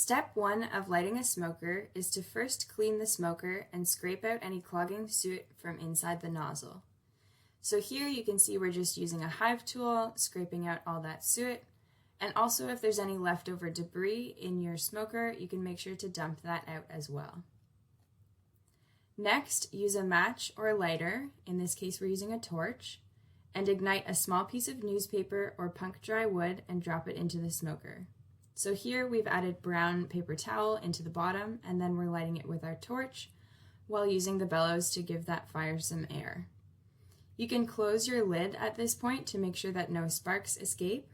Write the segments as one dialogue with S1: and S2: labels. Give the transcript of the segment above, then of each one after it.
S1: Step 1 of lighting a smoker is to first clean the smoker and scrape out any clogging soot from inside the nozzle. So here you can see we're just using a hive tool, scraping out all that soot, and also if there's any leftover debris in your smoker, you can make sure to dump that out as well. Next, use a match or a lighter, in this case we're using a torch, and ignite a small piece of newspaper or punk dry wood and drop it into the smoker. So here we've added brown paper towel into the bottom, and then we're lighting it with our torch while using the bellows to give that fire some air. You can close your lid at this point to make sure that no sparks escape.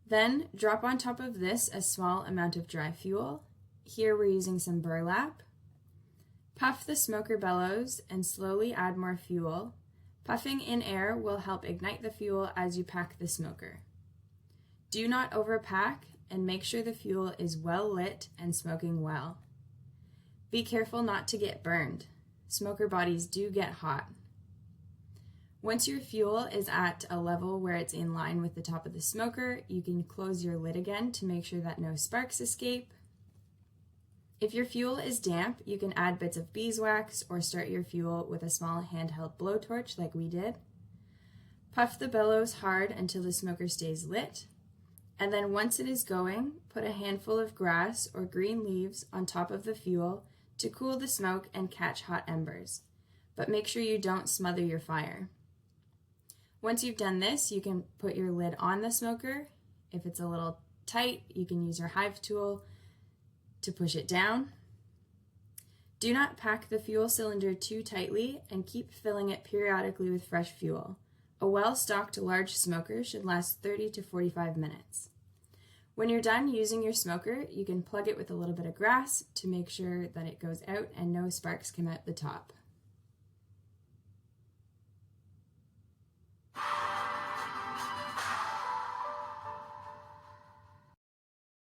S1: Then drop on top of this a small amount of dry fuel. Here we're using some burlap. Puff the smoker bellows and slowly add more fuel. Puffing in air will help ignite the fuel as you pack the smoker. Do not overpack and make sure the fuel is well lit and smoking well. Be careful not to get burned. Smoker bodies do get hot. Once your fuel is at a level where it's in line with the top of the smoker, you can close your lid again to make sure that no sparks escape. If your fuel is damp, you can add bits of beeswax or start your fuel with a small handheld blowtorch like we did. Puff the bellows hard until the smoker stays lit. And then once it is going, put a handful of grass or green leaves on top of the fuel to cool the smoke and catch hot embers. But make sure you don't smother your fire. Once you've done this, you can put your lid on the smoker. If it's a little tight, you can use your hive tool to push it down. Do not pack the fuel cylinder too tightly and keep filling it periodically with fresh fuel. A well-stocked large smoker should last 30 to 45 minutes. When you're done using your smoker, you can plug it with a little bit of grass to make sure that it goes out and no sparks come out the top.